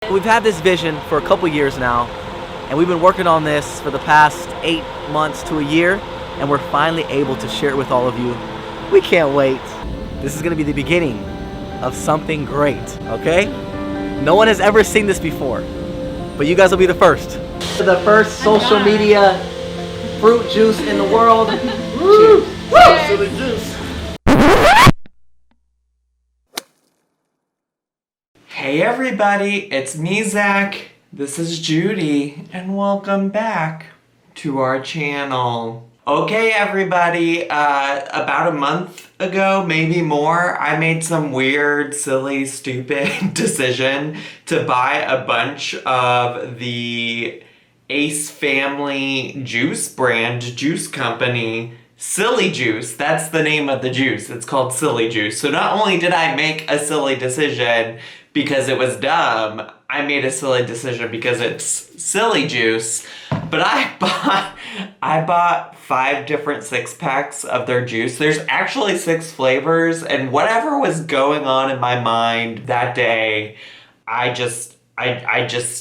We've had this vision for a couple years now, and we've been working on this for the past 8 months to a year, and we're finally able to share it with all of you. We can't wait. This is gonna be the beginning of something great, okay? No one has ever seen this before, but you guys will be the first. The first social media fruit juice in the world. Woo! Silly juice. Hey everybody, it's me, Zach. This is Judy, and welcome back to our channel. Okay everybody, about a month ago, maybe more, I made some weird, silly, stupid decision to buy a bunch of the Ace Family juice brand, juice company, Silly Juice. That's the name of the juice. It's called Silly Juice. So not only did I make a silly decision because it was dumb, I made a silly decision because it's Silly Juice, but I bought 5 different 6-packs of their juice. There's actually 6 flavors, and whatever was going on in my mind that day, I just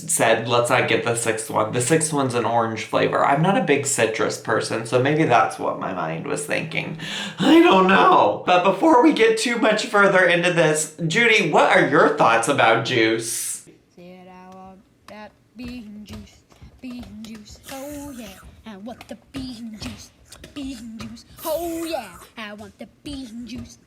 said, let's not get the 6th one. The 6th one's an orange flavor. I'm not a big citrus person, so maybe that's what my mind was thinking. I don't know. But before we get too much further into this, Judy, what are your thoughts about juice? Said I want that bean juice, oh yeah. I want the bean juice, oh yeah. I want the bean juice,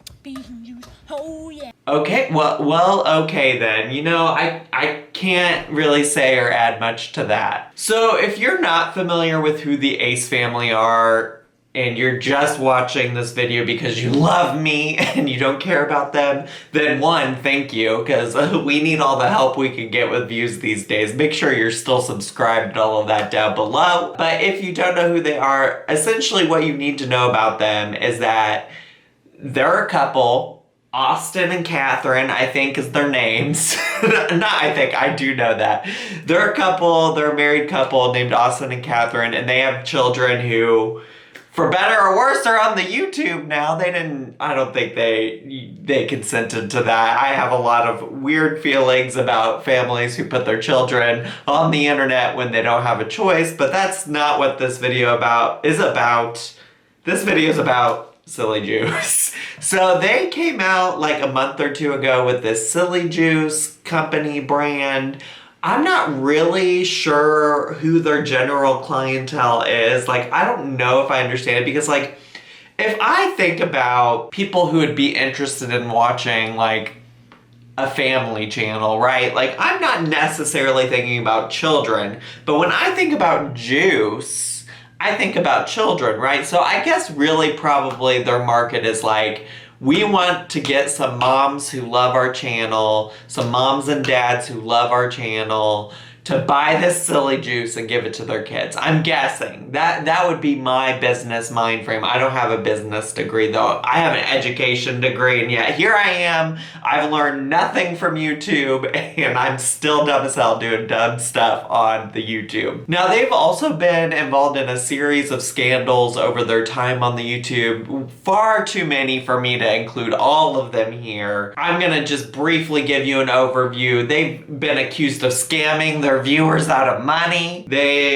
oh yeah. Okay, well, okay then. You know, I can't really say or add much to that. So if you're not familiar with who the Ace family are, and you're just watching this video because you love me and you don't care about them, then one, thank you, because we need all the help we can get with views these days. Make sure you're still subscribed and all of that down below. But if you don't know who they are, essentially what you need to know about them is that they're a couple. Austin and Catherine, I think, is their names. Not I think, I do know that. They're a couple, they're a married couple named Austin and Catherine, and they have children who, for better or worse, are on the YouTube now. I don't think they consented to that. I have a lot of weird feelings about families who put their children on the internet when they don't have a choice, but that's not what this video is about. This video is about Silly Juice. So they came out like a month or 2 ago with this Silly Juice company brand. I'm not really sure who their general clientele is. Like, I don't know if I understand it because, like, if I think about people who would be interested in watching, like, a family channel, right? Like, I'm not necessarily thinking about children, but when I think about juice, I think about children, right? So I guess really probably their market is like, we want to get some moms who love our channel, some moms and dads who love our channel, to buy this Silly Juice and give it to their kids. I'm guessing. That would be my business mind frame. I don't have a business degree though. I have an education degree, and yet here I am. I've learned nothing from YouTube, and I'm still dumb as hell doing dumb stuff on the YouTube. Now, they've also been involved in a series of scandals over their time on the YouTube. Far too many for me to include all of them here. I'm gonna just briefly give you an overview. They've been accused of scamming their viewers out of money.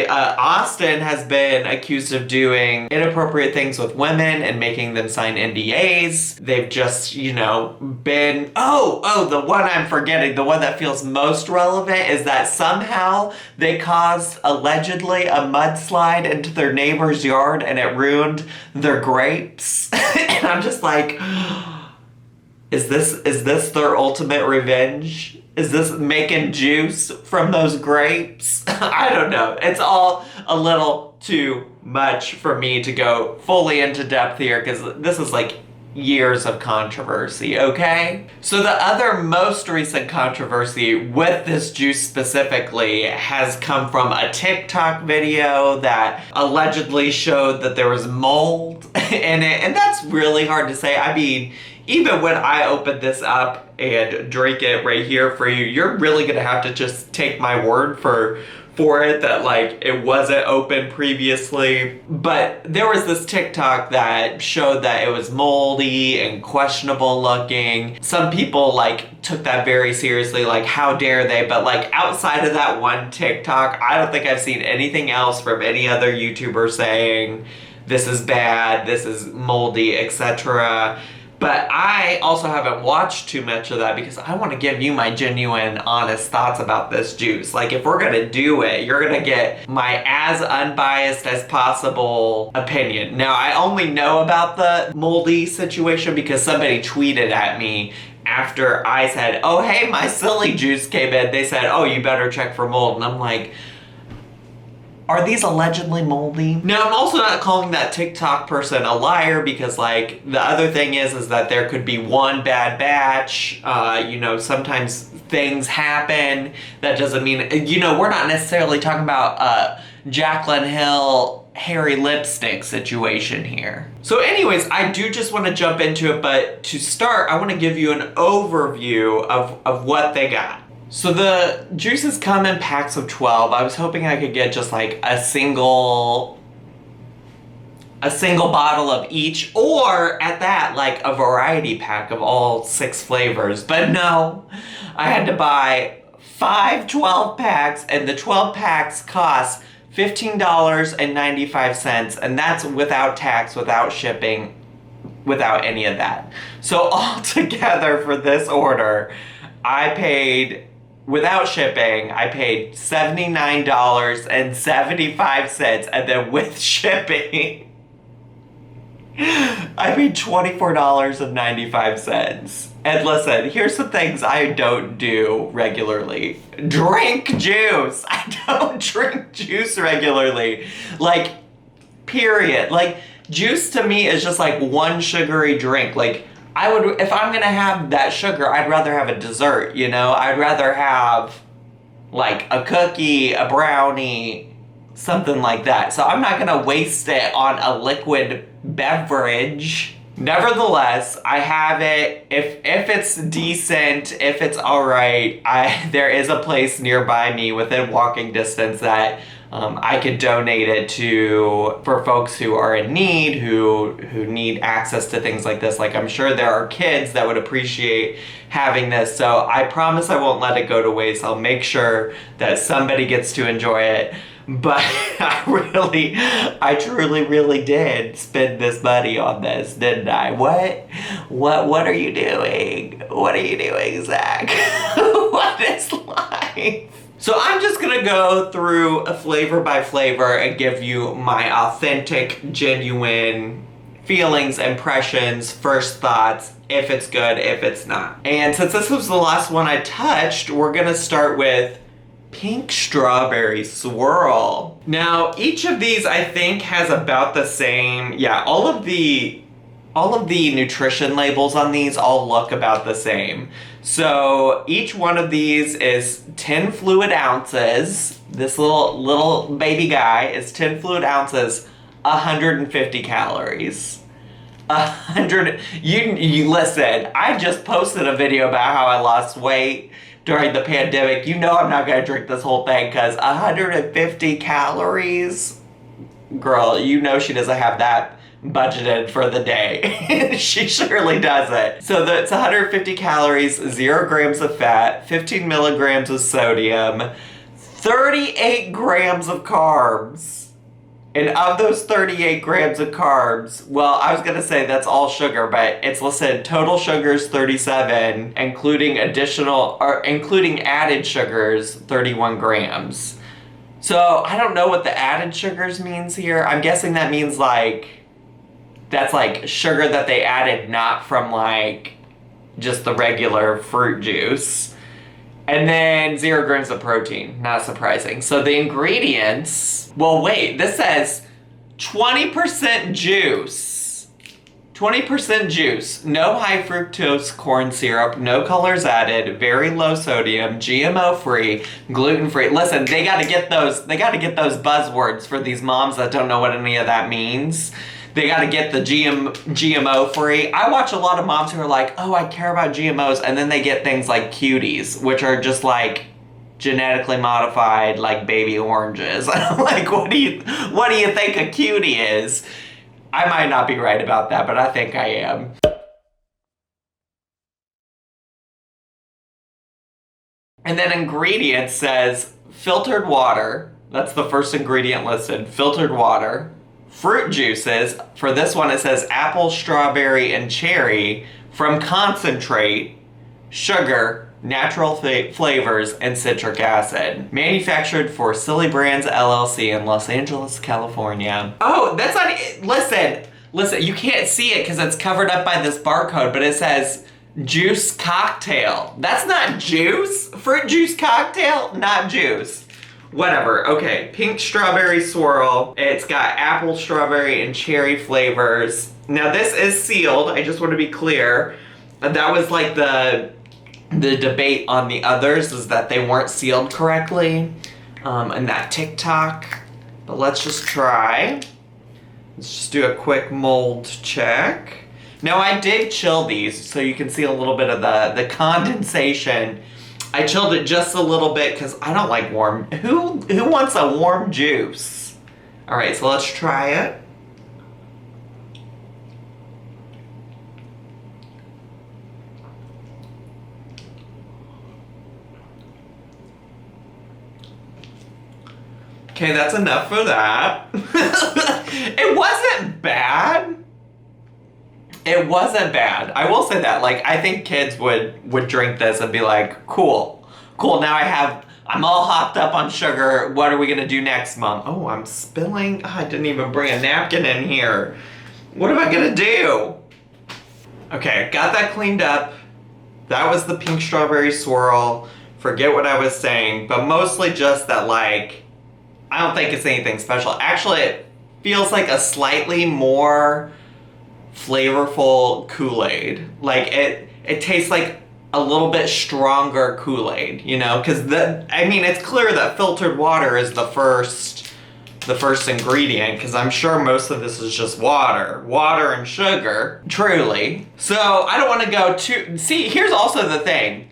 Austin has been accused of doing inappropriate things with women and making them sign NDAs. They've just, you know, been, the one I'm forgetting, the one that feels most relevant is that somehow they caused, allegedly, a mudslide into their neighbor's yard and it ruined their grapes. And I'm just like, is this their ultimate revenge? Is this making juice from those grapes? I don't know. It's all a little too much for me to go fully into depth here because this is like years of controversy, okay? So the other most recent controversy with this juice specifically has come from a TikTok video that allegedly showed that there was mold in it, and that's really hard to say. I mean, even when I open this up and drink it right here for you, you're really gonna have to just take my word for for it that like it wasn't open previously. But there was this TikTok that showed that it was moldy and questionable looking. Some people like took that very seriously, like how dare they, but like outside of that one TikTok, I don't think I've seen anything else from any other YouTuber saying this is bad, this is moldy, etc. But I also haven't watched too much of that because I want to give you my genuine, honest thoughts about this juice. Like, if we're gonna do it, you're gonna get my as unbiased as possible opinion. Now, I only know about the moldy situation because somebody tweeted at me after I said, oh, hey, my silly juice came in. They said, oh, you better check for mold. And I'm like, are these allegedly moldy? Now, I'm also not calling that TikTok person a liar because, like, the other thing is that there could be one bad batch. You know, sometimes things happen. That doesn't mean, you know, we're not necessarily talking about Jaclyn Hill hairy lipstick situation here. So anyways, I do just want to jump into it, but to start, I want to give you an overview of what they got. So the juices come in packs of 12. I was hoping I could get just like a single bottle of each, or at that, like a variety pack of all 6 flavors. But no, I had to buy 5 12 packs, and the 12 packs cost $15.95, and that's without tax, without shipping, without any of that. So altogether for this order, I paid, without shipping, I paid $79.75, and then with shipping, I paid $24.95. And listen, here's some things I don't do regularly. Drink juice. I don't drink juice regularly. Like, period. Like, juice to me is just like one sugary drink. Like, I would, if I'm gonna have that sugar, I'd rather have a dessert, you know? I'd rather have like a cookie, a brownie, something like that. So I'm not gonna waste it on a liquid beverage. Nevertheless, I have it. If it's decent, if it's alright, there is a place nearby me within walking distance that I could donate it to for folks who are in need, who need access to things like this. Like, I'm sure there are kids that would appreciate having this, so I promise I won't let it go to waste. I'll make sure that somebody gets to enjoy it. But I truly, really did spend this money on this, didn't I? What are you doing? What are you doing, Zach? What is life? So I'm just gonna go through a flavor by flavor and give you my authentic, genuine feelings, impressions, first thoughts, if it's good, if it's not. And since this was the last one I touched, we're gonna start with Pink Strawberry Swirl. Now, each of these I think has about the same, yeah, all of the nutrition labels on these all look about the same. So each one of these is 10 fluid ounces. This little baby guy is 10 fluid ounces, 150 calories. 100, you listen, I just posted a video about how I lost weight during the pandemic. You know I'm not gonna drink this whole thing because 150 calories, girl, you know she doesn't have that budgeted for the day. She surely doesn't. So it's 150 calories, 0 grams of fat, 15 milligrams of sodium, 38 grams of carbs. And of those 38 grams of carbs, well, I was gonna say that's all sugar, but it's listed total sugars 37, including added sugars 31 grams. So I don't know what the added sugars means here. I'm guessing that means like, that's like sugar that they added not from like just the regular fruit juice. And then 0 grams of protein, not surprising. So the ingredients, well wait, this says 20% juice. 20% juice, no high fructose corn syrup, no colors added, very low sodium, GMO free, gluten free. Listen, they gotta get those buzzwords for these moms that don't know what any of that means. They gotta get the GMO free. I watch a lot of moms who are like, oh, I care about GMOs, and then they get things like cuties, which are just like genetically modified like baby oranges. I'm like, what do you think a cutie is? I might not be right about that, but I think I am. And then ingredients says filtered water. That's the first ingredient listed, filtered water. Fruit juices. For this one, it says apple, strawberry, and cherry from concentrate, sugar, natural flavors, and citric acid. Manufactured for Silly Brands LLC in Los Angeles, California. Oh, that's not it. Listen, you can't see it because it's covered up by this barcode, but it says juice cocktail. That's not juice. Fruit juice cocktail, not juice. Whatever. Okay, pink strawberry swirl. It's got apple, strawberry, and cherry flavors. Now this is sealed. I just want to be clear. That was like the debate on the others, is that they weren't sealed correctly in that TikTok. But let's just try. Let's just do a quick mold check. Now I did chill these, so you can see a little bit of the condensation. I chilled it just a little bit because I don't like warm. Who wants a warm juice? All right, so let's try it. Okay, that's enough for that. It wasn't bad. It wasn't bad. I will say that. Like, I think kids would drink this and be like, cool, now I'm all hopped up on sugar. What are we gonna do next, Mom? Oh, I'm spilling. Oh, I didn't even bring a napkin in here. What am I gonna do? Okay, got that cleaned up. That was the pink strawberry swirl. Forget what I was saying, but mostly just that, like, I don't think it's anything special. Actually, it feels like a slightly more flavorful Kool-Aid. Like, it tastes like a little bit stronger Kool-Aid, you know? Because it's clear that filtered water is the first ingredient, because I'm sure most of this is just water and sugar, truly. So I don't want to go too. See, here's also the thing.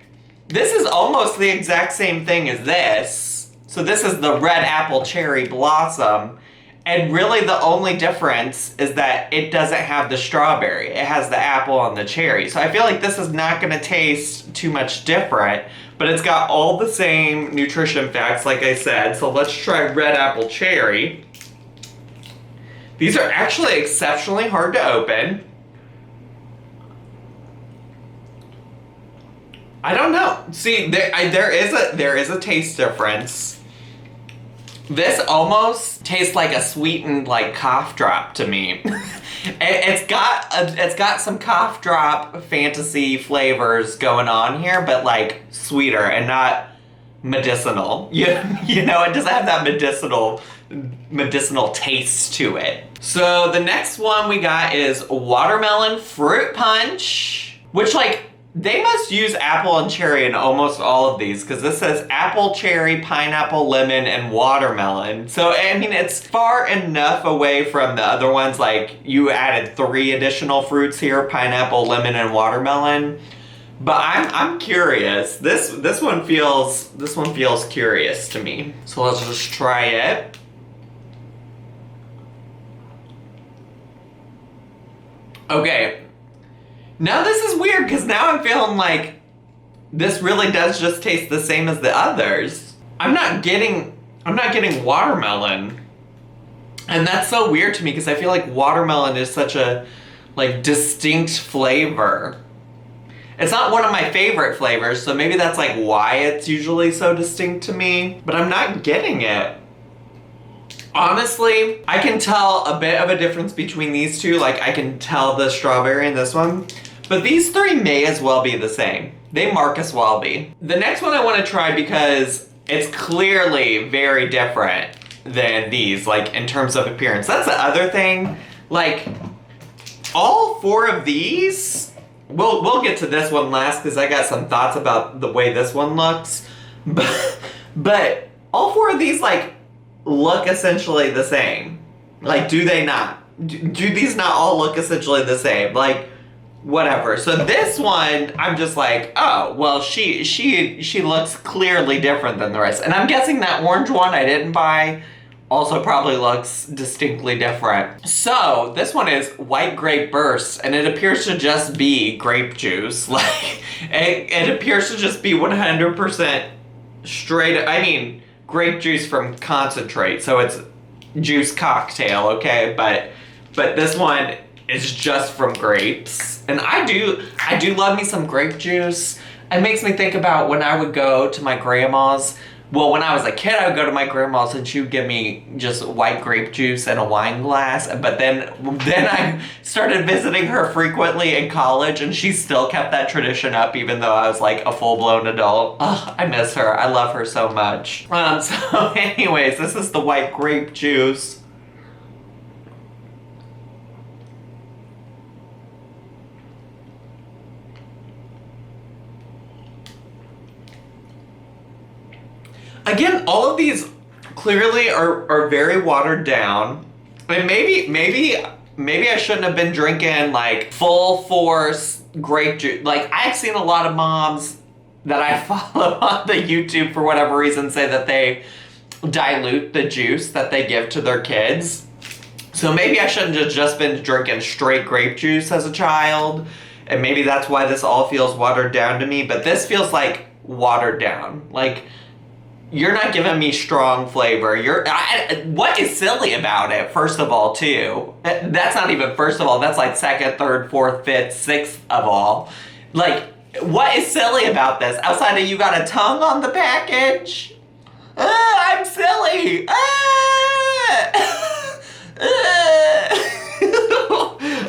This is almost the exact same thing as this. So this is the red apple cherry blossom. And really the only difference is that it doesn't have the strawberry. It has the apple and the cherry. So I feel like this is not gonna taste too much different, but it's got all the same nutrition facts, like I said. So let's try red apple cherry. These are actually exceptionally hard to open. I don't know. See, there is a taste difference. This almost tastes like a sweetened like cough drop to me. It's got some cough drop fantasy flavors going on here, but like sweeter and not medicinal. You know, it doesn't have that medicinal taste to it. So the next one we got is watermelon fruit punch, which, like, they must use apple and cherry in almost all of these, because this says apple, cherry, pineapple, lemon, and watermelon. So, I mean, it's far enough away from the other ones. Like, you added 3 additional fruits here, pineapple, lemon, and watermelon. But I'm curious. This one feels curious to me. So let's just try it. Okay. Now this is weird, because now I'm feeling like this really does just taste the same as the others. I'm not getting watermelon. And that's so weird to me, because I feel like watermelon is such a like distinct flavor. It's not one of my favorite flavors, so maybe that's like why it's usually so distinct to me, but I'm not getting it. Honestly, I can tell a bit of a difference between these two. Like, I can tell the strawberry in this one, but these 3 may as well be the same. They mark as well be. The next one I want to try, because it's clearly very different than these, like, in terms of appearance. That's the other thing. Like, all 4 of these, we'll get to this one last, because I got some thoughts about the way this one looks. But all 4 of these, like, look essentially the same. Like, do they not? Do these not all look essentially the same? Like, whatever. So this one, I'm just like, oh, well, she looks clearly different than the rest. And I'm guessing that orange one I didn't buy also probably looks distinctly different. So this one is white grape burst, and it appears to just be grape juice. Like, it appears to just be 100% straight, I mean, grape juice from concentrate. So it's juice cocktail, okay? But this one is just from grapes. And I do love me some grape juice. It makes me think about when I would go to my grandma's. Well, when I was a kid, I would go to my grandma's and she would give me just white grape juice in a wine glass. But then I started visiting her frequently in college, and she still kept that tradition up even though I was like a full-blown adult. Ugh, I miss her. I love her so much. So anyways, this is the white grape juice. Again, all of these clearly are very watered down. And maybe I shouldn't have been drinking like full force grape juice. Like, I've seen a lot of moms that I follow on the YouTube for whatever reason say that they dilute the juice that they give to their kids. So maybe I shouldn't have just been drinking straight grape juice as a child. And maybe that's why this all feels watered down to me. But this feels like watered down. Like, you're not giving me strong flavor. What is silly about it, first of all, too? That's not even first of all. That's like second, third, fourth, fifth, sixth of all. Like, what is silly about this? Outside of you got a tongue on the package? I'm silly.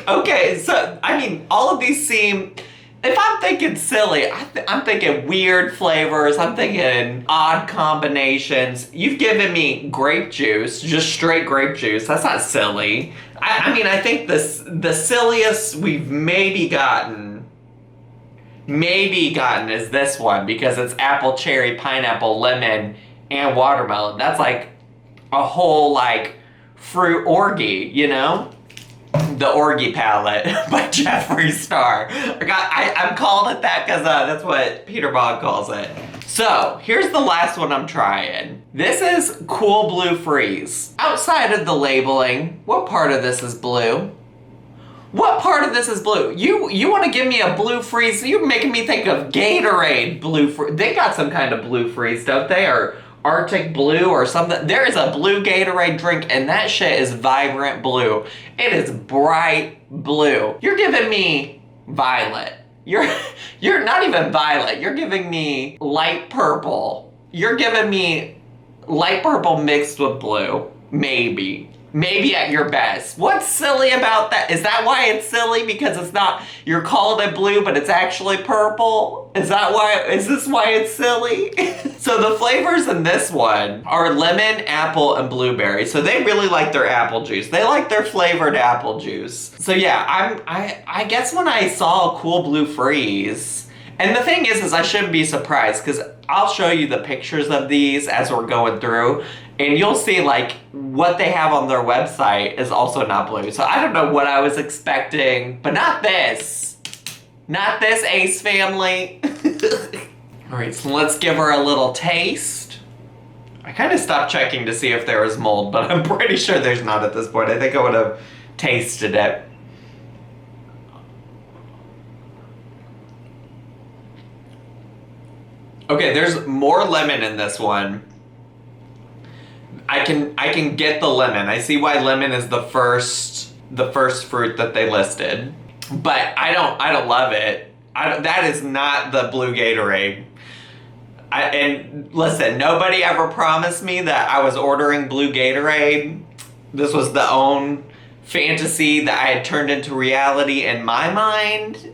Okay, so, I mean, all of these seem... If I'm thinking silly, I'm thinking weird flavors, I'm thinking odd combinations. You've given me grape juice, just straight grape juice. That's not silly. I mean, I think the silliest we've maybe gotten is this one, because it's apple, cherry, pineapple, lemon, and watermelon. That's like a whole like fruit orgy, you know? The Orgy Palette by Jeffree Star. I'm calling it that because that's what Peter Bog calls it. So, here's the last one I'm trying. This is Cool Blue Freeze. Outside of the labeling, what part of this is blue? What part of this is blue? You want to give me a blue freeze? You're making me think of Gatorade blue freeze. They got some kind of blue freeze, don't they? Or Arctic blue or something. There is a blue Gatorade drink, and that shit is vibrant blue. It is bright blue. You're giving me violet. You're not even violet. You're giving me light purple. You're giving me light purple mixed with blue. Maybe at your best. What's silly about that? Is that why it's silly? Because it's not, you're calling it blue, but it's actually purple? Is this why it's silly? So the flavors in this one are lemon, apple, and blueberry. So they really like their apple juice. They like their flavored apple juice. So yeah, I guess when I saw Cool Blue Freeze, and the thing is I shouldn't be surprised, because I'll show you the pictures of these as we're going through, and you'll see like what they have on their website is also not blue. So I don't know what I was expecting, but not this. Not this, Ace family. All right, so let's give her a little taste. I kind of stopped checking to see if there was mold, but I'm pretty sure there's not at this point. I think I would have tasted it. Okay, there's more lemon in this one. I can get the lemon. I see why lemon is the first fruit that they listed, but I don't love it. That is not the blue Gatorade. And listen, nobody ever promised me that I was ordering blue Gatorade. This was the own fantasy that I had turned into reality in my mind.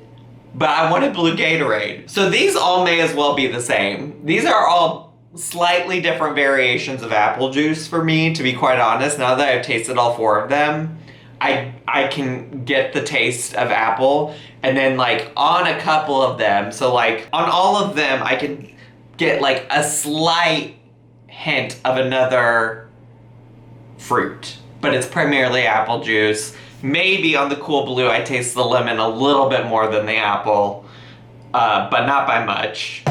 But I wanted blue Gatorade. So these all may as well be the same. These are all slightly different variations of apple juice for me, to be quite honest. Now that I've tasted all four of them, I can get the taste of apple. And then like on a couple of them, so like on all of them, I can get like a slight hint of another fruit. But it's primarily apple juice. Maybe on the Cool Blue I taste the lemon a little bit more than the apple, but not by much.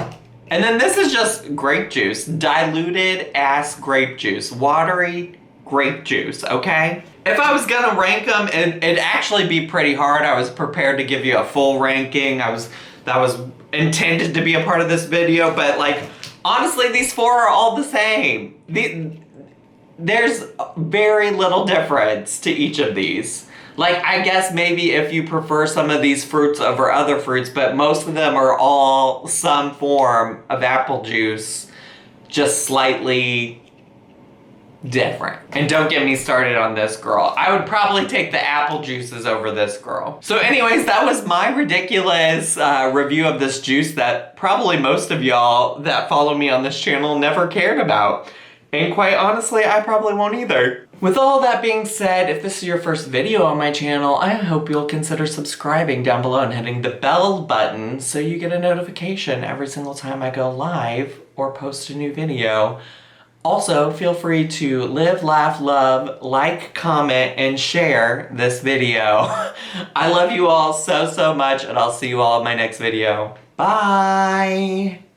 And then this is just grape juice, diluted ass grape juice, watery grape juice, okay? If I was gonna rank them, it'd actually be pretty hard. I was prepared to give you a full ranking. That was intended to be a part of this video, but like, honestly, these four are all the same. There's very little difference to each of these. Like, I guess maybe if you prefer some of these fruits over other fruits, but most of them are all some form of apple juice, just slightly different. And don't get me started on this girl. I would probably take the apple juices over this girl. So anyways, that was my ridiculous review of this juice that probably most of y'all that follow me on this channel never cared about. And quite honestly, I probably won't either. With all that being said, if this is your first video on my channel, I hope you'll consider subscribing down below and hitting the bell button so you get a notification every single time I go live or post a new video. Also, feel free to live, laugh, love, like, comment, and share this video. I love you all so, so much, and I'll see you all in my next video. Bye!